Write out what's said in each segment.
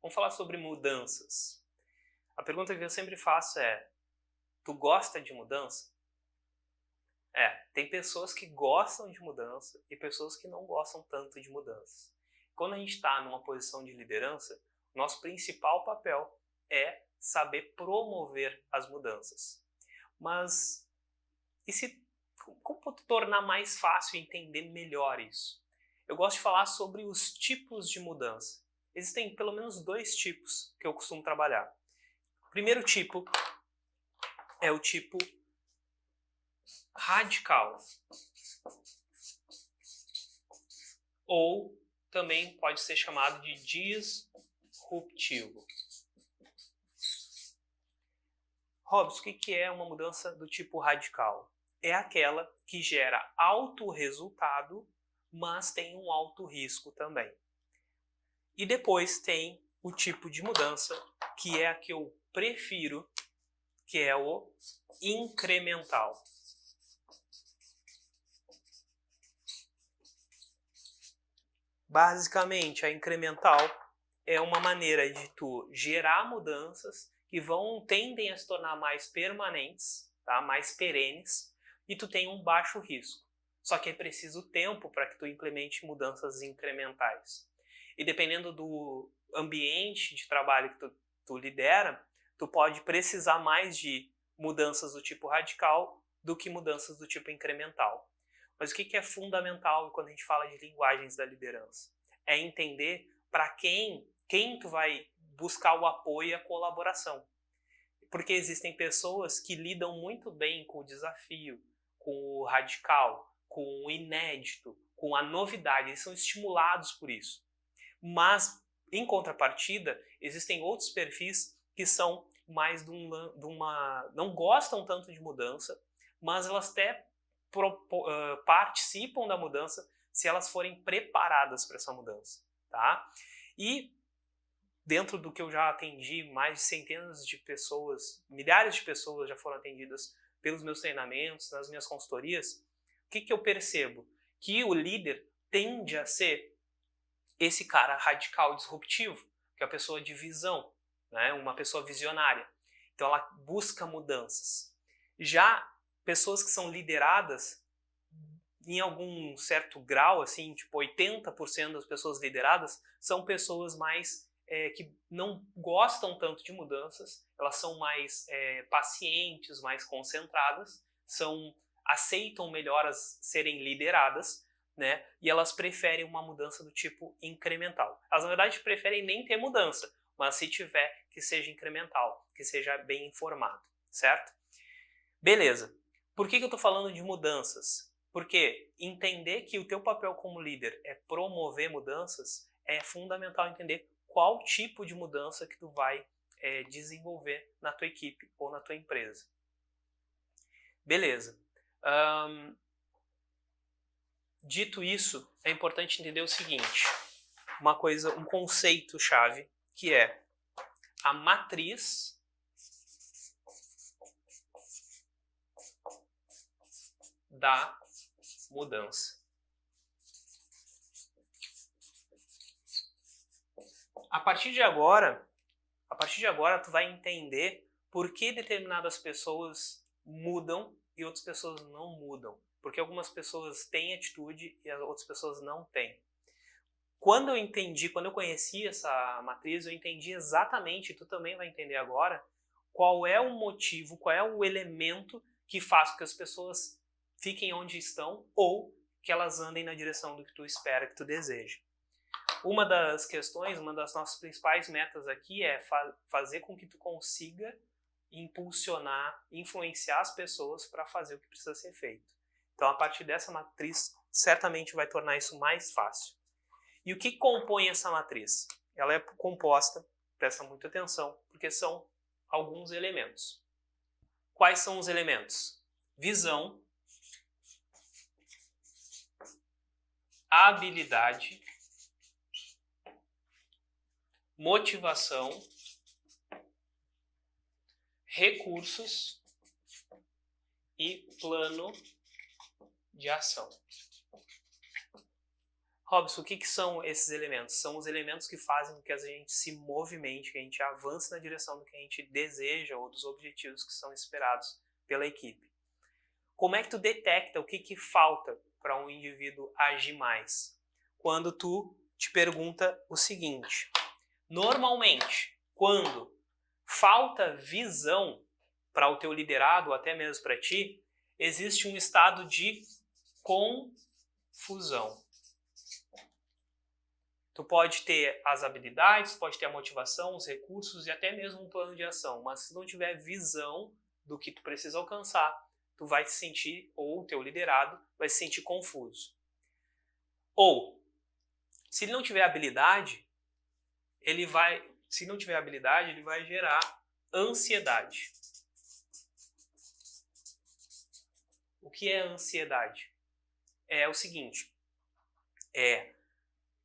Vamos falar sobre mudanças. A pergunta que eu sempre faço é: tu gosta de mudança? Tem pessoas que gostam de mudança e pessoas que não gostam tanto de mudança. Quando a gente está numa posição de liderança, nosso principal papel é saber promover as mudanças. Mas e se como tornar mais fácil entender melhor isso? Eu gosto de falar sobre os tipos de mudança. Existem pelo menos 2 tipos que eu costumo trabalhar. O primeiro tipo é o tipo radical, ou também pode ser chamado de disruptivo. Robson, o que é uma mudança do tipo radical? É aquela que gera alto resultado, mas tem um alto risco também. E depois tem o tipo de mudança, que é a que eu prefiro, que é o incremental. Basicamente, a incremental é uma maneira de tu gerar mudanças que tendem a se tornar mais permanentes, tá? Mais perenes, e tu tem um baixo risco. Só que é preciso tempo para que tu implemente mudanças incrementais. E dependendo do ambiente de trabalho que tu lidera, tu pode precisar mais de mudanças do tipo radical do que mudanças do tipo incremental. Mas o que é fundamental quando a gente fala de linguagens da liderança? É entender para quem tu vai buscar o apoio e a colaboração. Porque existem pessoas que lidam muito bem com o desafio, com o radical, com o inédito, com a novidade, eles são estimulados por isso. Mas, em contrapartida, existem outros perfis que são mais não gostam tanto de mudança, mas elas até participam da mudança se elas forem preparadas para essa mudança, tá? E dentro do que eu já atendi, mais de centenas de pessoas, milhares de pessoas já foram atendidas pelos meus treinamentos, nas minhas consultorias, o que eu percebo? Que o líder tende a ser esse cara radical disruptivo, que é a pessoa de visão, né? Uma pessoa visionária. Então ela busca mudanças. Já pessoas que são lideradas em algum certo grau, assim, tipo 80% das pessoas lideradas são pessoas mais que não gostam tanto de mudanças, elas são mais pacientes, mais concentradas, aceitam melhor serem lideradas, né? E elas preferem uma mudança do tipo incremental. Elas, na verdade, preferem nem ter mudança, mas se tiver, que seja incremental, que seja bem informado, certo? Beleza. Por que eu estou falando de mudanças? Porque entender que o teu papel como líder é promover mudanças é fundamental entender qual tipo de mudança que tu vai desenvolver na tua equipe ou na tua empresa. Beleza. Dito isso, é importante entender o seguinte, um conceito-chave, que é a matriz da mudança. A partir de agora, tu vai entender por que determinadas pessoas mudam e outras pessoas não mudam. Porque algumas pessoas têm atitude e as outras pessoas não têm. Quando eu conheci essa matriz, eu entendi exatamente, e tu também vai entender agora, qual é o motivo, qual é o elemento que faz com que as pessoas fiquem onde estão ou que elas andem na direção do que tu espera, que tu deseja. Uma das questões, uma das nossas principais metas aqui é fazer com que tu consiga impulsionar, influenciar as pessoas para fazer o que precisa ser feito. Então, a partir dessa matriz, certamente vai tornar isso mais fácil. E o que compõe essa matriz? Ela é composta, presta muita atenção, porque são alguns elementos. Quais são os elementos? Visão, habilidade, motivação, recursos e plano de ação. Robson, o que são esses elementos? São os elementos que fazem com que a gente se movimente, que a gente avance na direção do que a gente deseja ou dos objetivos que são esperados pela equipe. Como é que tu detecta o que falta para um indivíduo agir mais? Quando tu te pergunta o seguinte: normalmente, quando falta visão para o teu liderado, ou até mesmo para ti, existe um estado de confusão. Tu pode ter as habilidades, pode ter a motivação, os recursos e até mesmo um plano de ação, mas se não tiver visão do que tu precisa alcançar, tu vai te sentir, ou o teu liderado vai se sentir confuso. Ou, se ele não tiver habilidade, ele vai gerar ansiedade. O que é ansiedade? É o seguinte,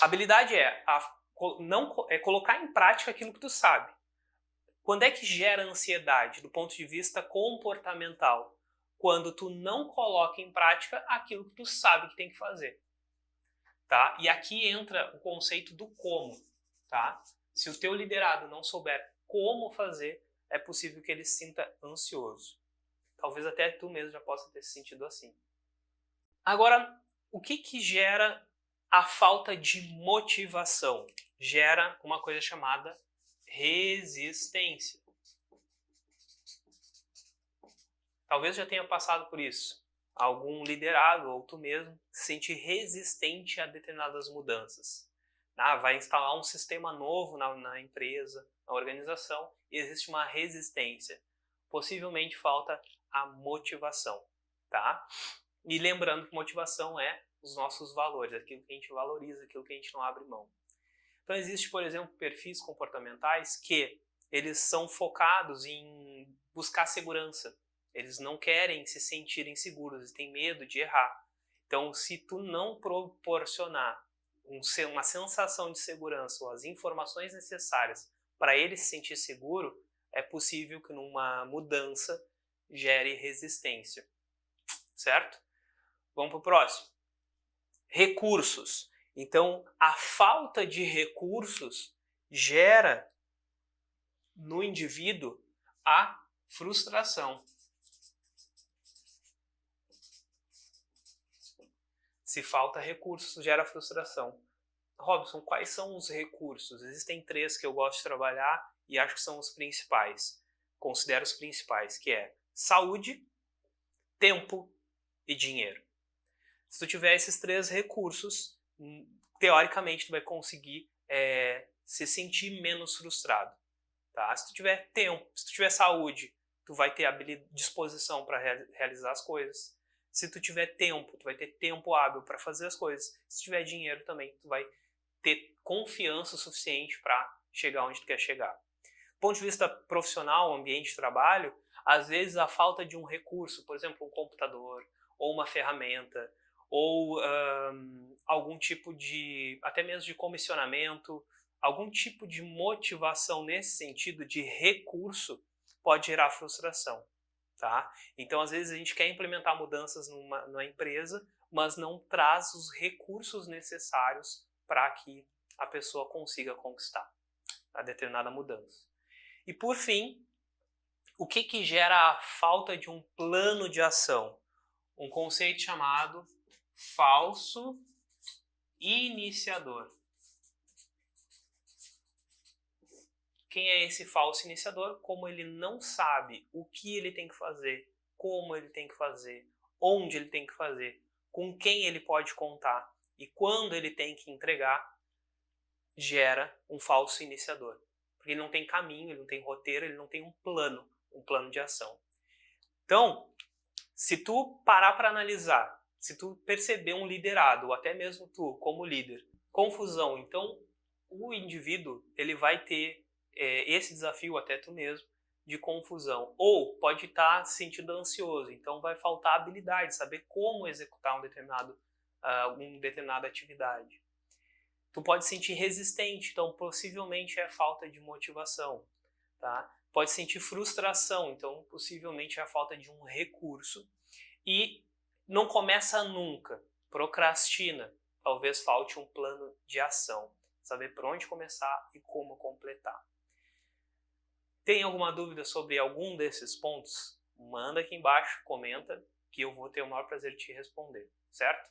habilidade é colocar em prática aquilo que tu sabe. Quando é que gera ansiedade do ponto de vista comportamental? Quando tu não coloca em prática aquilo que tu sabe que tem que fazer. Tá? E aqui entra o conceito do como. Tá? Se o teu liderado não souber como fazer, é possível que ele se sinta ansioso. Talvez até tu mesmo já possa ter se sentido assim. Agora, o que gera a falta de motivação? Gera uma coisa chamada resistência. Talvez já tenha passado por isso. Algum liderado ou tu mesmo se sente resistente a determinadas mudanças. Vai instalar um sistema novo na empresa, na organização, e existe uma resistência. Possivelmente falta a motivação. Tá? E lembrando que motivação é os nossos valores, aquilo que a gente valoriza, aquilo que a gente não abre mão. Então existe, por exemplo, perfis comportamentais que eles são focados em buscar segurança. Eles não querem se sentir inseguros, eles têm medo de errar. Então, se tu não proporcionar uma sensação de segurança ou as informações necessárias para ele se sentir seguro, é possível que numa mudança gere resistência. Certo? Vamos para o próximo. Recursos. Então, a falta de recursos gera no indivíduo a frustração. Se falta recursos, gera frustração. Robson, quais são os recursos? Existem 3 que eu gosto de trabalhar e acho que são os principais. Considero os principais, que é saúde, tempo e dinheiro. Se tu tiver esses 3 recursos, teoricamente tu vai conseguir se sentir menos frustrado. Tá? Se tu tiver tempo, se tu tiver saúde, tu vai ter disposição para realizar as coisas. Se tu tiver tempo, tu vai ter tempo hábil para fazer as coisas. Se tiver dinheiro também, tu vai ter confiança suficiente para chegar onde tu quer chegar. Do ponto de vista profissional, ambiente de trabalho, às vezes a falta de um recurso, por exemplo, um computador, ou uma ferramenta, ou algum tipo de, até mesmo de comissionamento, algum tipo de motivação nesse sentido de recurso pode gerar frustração. Tá? Então, às vezes, a gente quer implementar mudanças numa empresa, mas não traz os recursos necessários para que a pessoa consiga conquistar a determinada mudança. E, por fim, o que gera a falta de um plano de ação? Um conceito chamado falso iniciador. Quem é esse falso iniciador? Como ele não sabe o que ele tem que fazer, como ele tem que fazer, onde ele tem que fazer, com quem ele pode contar e quando ele tem que entregar, gera um falso iniciador. Porque ele não tem caminho, ele não tem roteiro, ele não tem um plano de ação. Então, se tu parar para analisar, se tu perceber um liderado, ou até mesmo tu como líder, confusão, então o indivíduo ele vai ter esse desafio, até tu mesmo, de confusão. Ou pode estar se sentindo ansioso, então vai faltar habilidade, saber como executar uma determinada atividade. Tu pode se sentir resistente, então possivelmente é falta de motivação. Tá? Pode sentir frustração, então possivelmente é a falta de um recurso. E não começa nunca, procrastina. talvez falte um plano de ação, saber por onde começar e como completar. Tem alguma dúvida sobre algum desses pontos? Manda aqui embaixo, comenta, que eu vou ter o maior prazer de te responder, certo?